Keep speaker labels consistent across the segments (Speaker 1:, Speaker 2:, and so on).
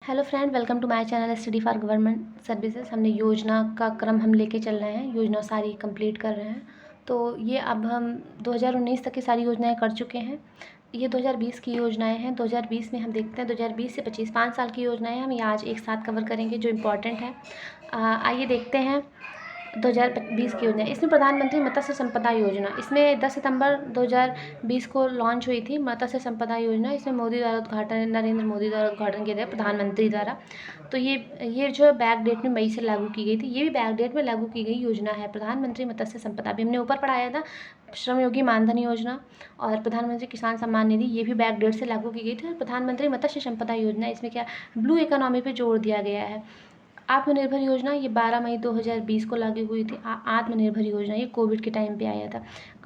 Speaker 1: Hello friend, welcome to my channel study for government services. हमने योजना का क्रम हम लेके चल रहे हैं, योजना सारी कंप्लीट कर रहे हैं। तो ये अब हम 2019 तक की सारी योजनाएं कर चुके हैं। ये 2020 की योजनाएं हैं। 2020 में हम देखते हैं 2020 से 25 5 साल की योजनाएं हम ये आज एक साथ कवर करेंगे जो इम्पोर्टेंट है। आइए देखते हैं 2020 की योजना। इसमें प्रधानमंत्री मत्स्य संपदा योजना, इसमें 10 सितंबर 2020 को लॉन्च हुई थी मत्स्य संपदा योजना। इसमें मोदी द्वारा उद्घाटन, नरेंद्र मोदी द्वारा उद्घाटन किया गया, प्रधानमंत्री द्वारा। तो ये जो बैक डेट में मई से लागू की गई थी, ये भी बैक डेट में लागू की गई योजना है। प्रधानमंत्री मत्स्य संपदा भी हमने ऊपर पढ़ाया था, श्रमयोगी मानधन योजना और प्रधानमंत्री किसान सम्मान निधि, ये भी बैक डेट से लागू की गई थी। और प्रधानमंत्री मत्स्य संपदा योजना, इसमें क्या ब्लू इकोनॉमी पे जोर दिया गया है। आत्मनिर्भर योजना, ये 12 मई 2020 को लागू हुई थी। आत्मनिर्भर योजना ये कोविड के टाइम पे आया था,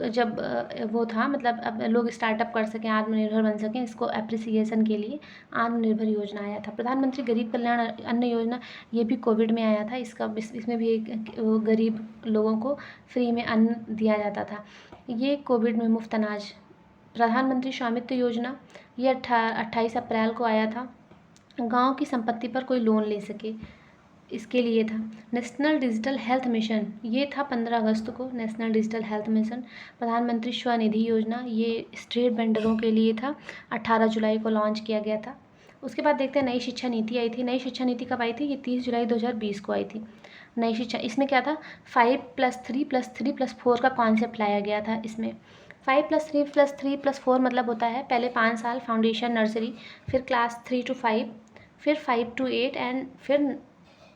Speaker 1: जब वो था, मतलब अब लोग स्टार्टअप कर सकें, आत्मनिर्भर बन सकें, इसको अप्रिसिएशन के लिए आत्मनिर्भर योजना आया था। प्रधानमंत्री गरीब कल्याण अन्न योजना, ये भी कोविड में आया था। इसमें भी गरीब लोगों को फ्री में अन्न दिया जाता था। ये कोविड में मुफ्त अनाज। प्रधानमंत्री स्वामित्व योजना, ये 28 अप्रैल को आया था। गाँव की संपत्ति पर कोई लोन ले सके, इसके लिए था। नेशनल डिजिटल हेल्थ मिशन, ये था 15 अगस्त को, नेशनल डिजिटल हेल्थ मिशन। प्रधानमंत्री स्वनिधि योजना, ये स्ट्रीट वेंडरों के लिए था, 18 जुलाई को लॉन्च किया गया था। उसके बाद देखते हैं नई शिक्षा नीति आई थी। नई शिक्षा नीति कब आई थी? ये 30 जुलाई 2020 को आई थी। नई शिक्षा, इसमें क्या था, 5+3+3+4 का कॉन्सेप्ट लाया गया था। इसमें 5+3+3+4 मतलब होता है पहले 5 साल फाउंडेशन नर्सरी, फिर क्लास 3 to 5, फिर 5 to 8 एंड फिर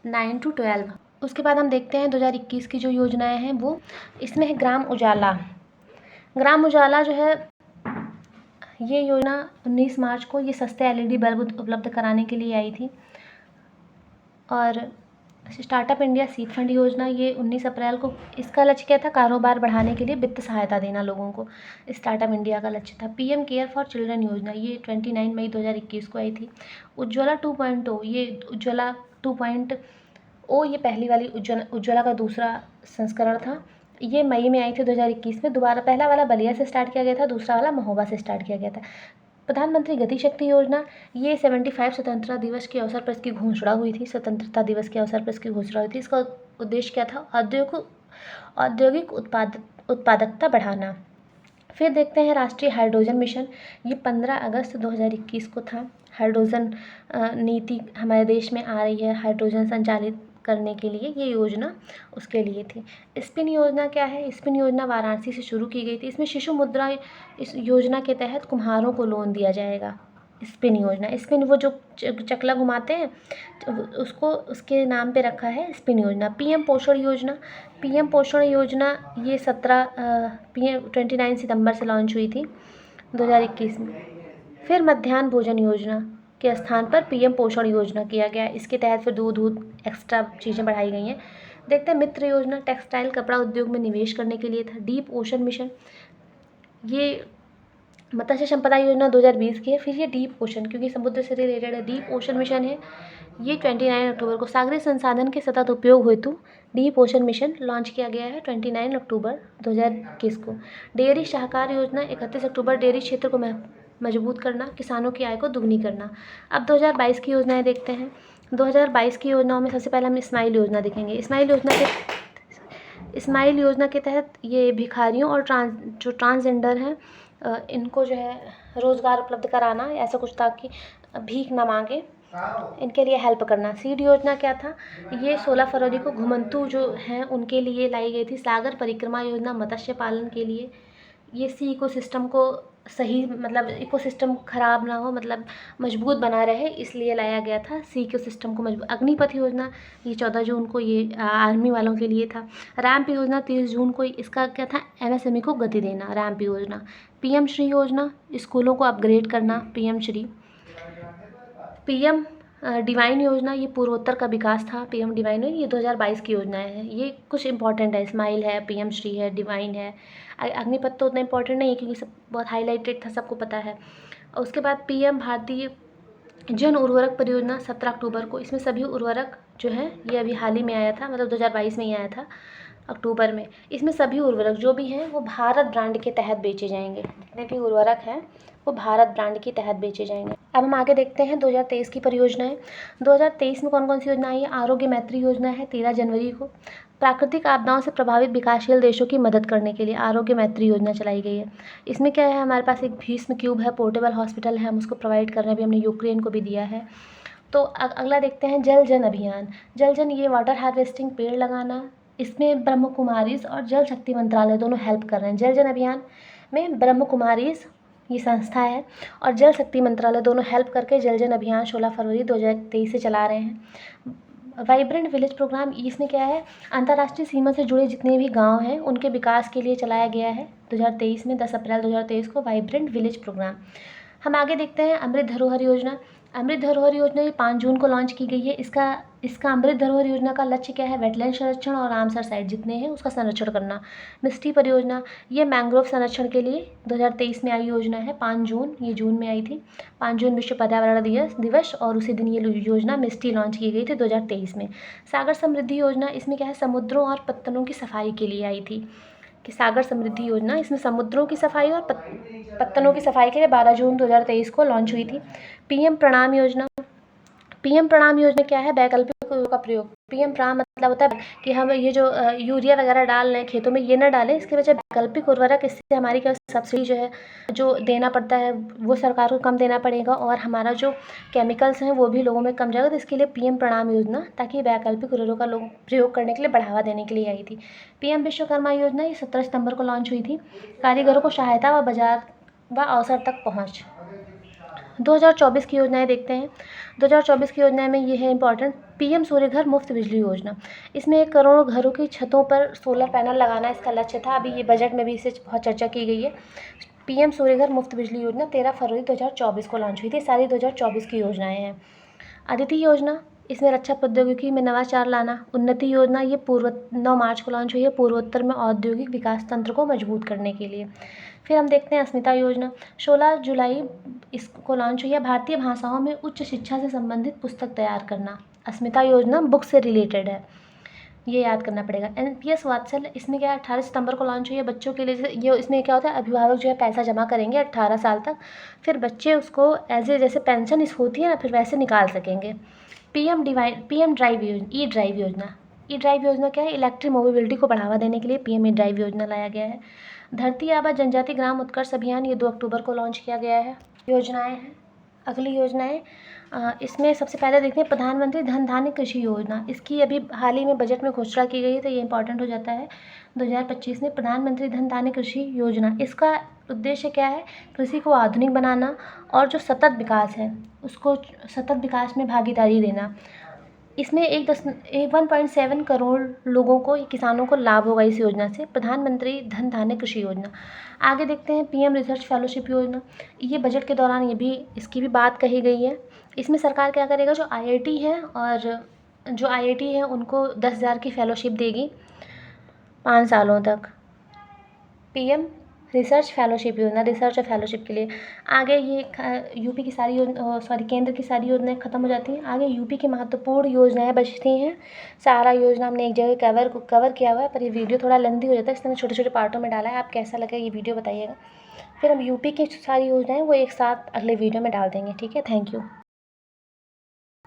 Speaker 1: 9 to 12। उसके बाद हम देखते हैं 2021 की जो योजनाएं हैं वो, इसमें है ग्राम उजाला। ग्राम उजाला जो है, ये योजना 19 मार्च को ये सस्ते LED बल्ब उपलब्ध कराने के लिए आई थी। और स्टार्टअप इंडिया सीड फंड योजना, ये 19 अप्रैल को, इसका लक्ष्य क्या था, कारोबार बढ़ाने के लिए वित्त सहायता देना लोगों को, स्टार्टअप इंडिया का लक्ष्य था। PM केयर फॉर चिल्ड्रन योजना, ये 29 मई 2021 को आई थी। उज्ज्वला 2.0, ये उज्ज्वला 2.0, ये पहली वाली उज्ज्वला का दूसरा संस्करण था। ये मई में आई थी 2021 में। दोबारा पहला वाला बलिया से स्टार्ट किया गया था, दूसरा वाला महोबा से स्टार्ट किया गया था। प्रधानमंत्री गति शक्ति योजना, ये 75 स्वतंत्रता दिवस के अवसर पर इसकी घोषणा हुई थी। स्वतंत्रता दिवस के अवसर पर इसकी घोषणा हुई थी। इसका उद्देश्य क्या था, औद्योगिक उत्पादकता बढ़ाना। फिर देखते हैं राष्ट्रीय हाइड्रोजन मिशन, ये 15 अगस्त 2021 को था। हाइड्रोजन नीति हमारे देश में आ रही है, हाइड्रोजन संचालित करने के लिए ये योजना उसके लिए थी। स्पिन योजना क्या है? स्पिन योजना वाराणसी से शुरू की गई थी। इसमें शिशु मुद्रा, इस योजना के तहत कुम्हारों को लोन दिया जाएगा। स्पिन योजना, स्पिन वो जो चकला घुमाते हैं, तो उसको उसके नाम पे रखा है स्पिन योजना। PM पोषण योजना, PM पोषण योजना ये 29 सितंबर से लॉन्च हुई थी 2021 में। फिर मध्याह्न भोजन योजना के स्थान पर PM पोषण योजना किया गया। इसके तहत फिर दूध एक्स्ट्रा चीज़ें बढ़ाई गई हैं। देखते हैं मित्र योजना, टेक्सटाइल कपड़ा उद्योग में निवेश करने के लिए था। डीप ओशन मिशन, ये मत्स्य संपदा योजना 2020 की है। फिर ये डीप ओशन, क्योंकि समुद्र से रिलेटेड है, डीप ओशन मिशन है। ये 29 अक्टूबर को सागरीय संसाधन के सतत उपयोग हेतु डीप ओशन मिशन लॉन्च किया गया है 29 अक्टूबर 2021 को। डेयरी सहकार योजना 31 अक्टूबर, डेयरी क्षेत्र को मजबूत करना, किसानों की आय को दुगनी करना। अब 2022 की योजनाएं देखते हैं। 2022 की योजनाओं में सबसे पहले हम स्माइल योजना देखेंगे। स्माइल योजना के तहत ये भिखारियों और जो ट्रांसजेंडर हैं, इनको जो है रोज़गार उपलब्ध कराना, ऐसा कुछ ताकि भीख ना मांगे, इनके लिए हेल्प करना। सीड योजना क्या था, ये 16 फरवरी को घुमंतू जो हैं उनके लिए लाई गई थी। सागर परिक्रमा योजना मत्स्य पालन के लिए, ये सी इकोसिस्टम को सही, मतलब इकोसिस्टम ख़राब ना हो, मतलब मजबूत बना रहे, इसलिए लाया गया था सी इकोसिस्टम को मजबूत। अग्निपथ योजना, ये 14 जून को ये आर्मी वालों के लिए था। रैम्प योजना 30 जून को, इसका क्या था, MSME को गति देना, रैम्प योजना। PM श्री योजना, स्कूलों को अपग्रेड करना, PM श्री। PM डिवाइन योजना, ये पूर्वोत्तर का विकास था। PM डिवाइन, ये 2022 की योजनाएं हैं। ये कुछ इंपॉर्टेंट है, स्माइल है, PM श्री है, डिवाइन है। अग्निपथ तो उतना इंपॉर्टेंट नहीं है क्योंकि सब बहुत हाईलाइटेड था, सबको पता है। और उसके बाद PM भारतीय जन उर्वरक परियोजना 17 अक्टूबर को, इसमें सभी उर्वरक जो है, ये अभी हाल ही में आया था, मतलब 2022 में ही आया था। अक्टूबर में। इसमें सभी उर्वरक जो भी हैं वो भारत ब्रांड के तहत बेचे जाएंगे। जितने भी उर्वरक हैं वो भारत ब्रांड के तहत बेचे जाएंगे। अब हम आगे देखते हैं 2023 की परियोजनाएं। 2023 में कौन कौन सी योजना आई है? आरोग्य मैत्री योजना है 13 जनवरी को। प्राकृतिक आपदाओं से प्रभावित विकासशील देशों की मदद करने के लिए आरोग्य मैत्री योजना चलाई गई है। इसमें क्या है, हमारे पास एक भीष्म क्यूब है, पोर्टेबल हॉस्पिटल है, हम उसको प्रोवाइड कर रहे हैं। अभी हमने यूक्रेन को भी दिया है। तो अगला देखते हैं जल जन अभियान। जल जन ये वाटर हार्वेस्टिंग, पेड़ लगाना, इसमें ब्रह्म कुमारीज और जल शक्ति मंत्रालय दोनों हेल्प कर रहे हैं। जल जन अभियान में ब्रह्म कुमारीज ये संस्था है और जल शक्ति मंत्रालय दोनों हेल्प करके जल जन अभियान 16 फरवरी 2023 से चला रहे हैं। वाइब्रेंट विलेज प्रोग्राम, इसमें क्या है, अंतर्राष्ट्रीय सीमा से जुड़े जितने भी गांव हैं उनके विकास के लिए चलाया गया है 2023 में, 10 अप्रैल 2023 को वाइब्रेंट विलेज प्रोग्राम। हम आगे देखते हैं अमृत धरोहर योजना। अमृत धरोहर योजना ये 5 जून को लॉन्च की गई है। इसका अमृत धरोहर योजना का लक्ष्य क्या है? वेटलैंड संरक्षण और रामसर साइट जितने हैं उसका संरक्षण करना। मिस्टी परियोजना ये मैंग्रोव संरक्षण के लिए 2023 में आई योजना है। 5 जून, ये जून में आई थी। 5 जून विश्व पर्यावरण दिवस और उसी दिन ये योजना मिस्टी लॉन्च की गई थी 2023 में। सागर समृद्धि योजना, इसमें क्या है, समुद्रों और पत्तनों की सफाई के लिए आई थी कि सागर समृद्धि योजना, इसमें समुद्रों की सफाई और पत्तनों की सफाई के लिए 12 जून 2023 को लॉन्च हुई थी। पीएम प्रणाम योजना। पीएम प्रणाम योजना क्या है? वैकल्पिक उर्वरकों का प्रयोग। पीएम प्रणाम मतलब होता है कि हम ये जो यूरिया वगैरह डाल रहे हैं खेतों में ये ना डालें, इसके वजह वैकल्पिक उर्वरक, इससे हमारी क्या सब्सिडी जो है जो देना पड़ता है वो सरकार को कम देना पड़ेगा और हमारा जो केमिकल्स हैं वो भी लोगों में कम जाएगा। तो इसके लिए पीएम प्रणाम योजना, ताकि वैकल्पिक उर्वरकों का लोग प्रयोग करने के लिए बढ़ावा देने के लिए आई थी। पीएम विश्वकर्मा योजना ये 17 सितंबर को लॉन्च हुई थी। कारीगरों को सहायता व बाजार व अवसर तक पहुँच। 2024 की योजनाएं देखते हैं। 2024 की योजनाएं में ये है इंपॉर्टेंट, पीएम सूर्य घर मुफ्त बिजली योजना। इसमें 1 करोड़ घरों की छतों पर सोलर पैनल लगाना इसका लक्ष्य था। अभी ये बजट में भी इसे बहुत चर्चा की गई है। पीएम सूर्य घर मुफ्त बिजली योजना 13 फरवरी 2024 को लॉन्च हुई थी। सारी 2024 की योजनाएं हैं। अदिति योजना, इसमें रक्षा प्रौद्योगिकी में नवाचार लाना। उन्नति योजना ये 9 मार्च को लॉन्च हुई है, पूर्वोत्तर में औद्योगिक विकास तंत्र को मजबूत करने के लिए। फिर हम देखते हैं अस्मिता योजना, 16 जुलाई इसको लॉन्च हुई है। भारतीय भाषाओं में उच्च शिक्षा से संबंधित पुस्तक तैयार करना। अस्मिता योजना बुक से रिलेटेड है, ये याद करना पड़ेगा। एनपीएस वात्सल्य, इसमें क्या है, 18 सितंबर को लॉन्च हुई है बच्चों के लिए। ये इसमें क्या होता है, अभिभावक जो है पैसा जमा करेंगे 18 साल तक, फिर बच्चे उसको जैसे पेंशन इस होती है ना, फिर वैसे निकाल सकेंगे। पीएम ड्राइव योजना, ई ड्राइव योजना। ई ड्राइव योजना क्या है, इलेक्ट्रिक मोबिलिटी को बढ़ावा देने के लिए पीएम ई ड्राइव योजना लाया गया है। धरती आबा जनजाति ग्राम उत्कर्ष अभियान ये 2 अक्टूबर को लॉन्च किया गया है। योजनाएं हैं, अगली योजनाएं, इसमें सबसे पहले देखते हैं प्रधानमंत्री धन धान्य कृषि योजना। इसकी अभी हाल ही में बजट में घोषणा की गई है, तो ये इंपॉर्टेंट हो जाता है। 2025 में प्रधानमंत्री धन धान्य कृषि योजना, इसका उद्देश्य क्या है, कृषि को आधुनिक बनाना और जो सतत विकास है उसको सतत विकास में भागीदारी देना। इसमें 1.7 करोड़ लोगों को, किसानों को लाभ होगा इस योजना से। प्रधानमंत्री धन धान्य कृषि योजना। आगे देखते हैं पीएम रिसर्च फेलोशिप योजना। ये बजट के दौरान इसकी भी बात कही गई है। इसमें सरकार क्या करेगा, जो आईआईटी है उनको 10,000 की फेलोशिप देगी 5 सालों तक। पीएम रिसर्च फेलोशिप योजना, रिसर्च और फेलोशिप के लिए। आगे ये यूपी की सारी केंद्र की सारी योजनाएं खत्म हो जाती हैं। आगे यूपी की महत्वपूर्ण योजनाएं बचती हैं। सारा योजना हमने एक जगह कवर किया हुआ है, पर ये वीडियो थोड़ा लेंथी हो जाता है, इसलिए मैंने छोटे छोटे पार्टों में डाला है। आप कैसा लगा ये वीडियो बताइएगा। फिर हम यूपी की सारी योजनाएं वो एक साथ अगले वीडियो में डाल देंगे। ठीक है, थैंक यू।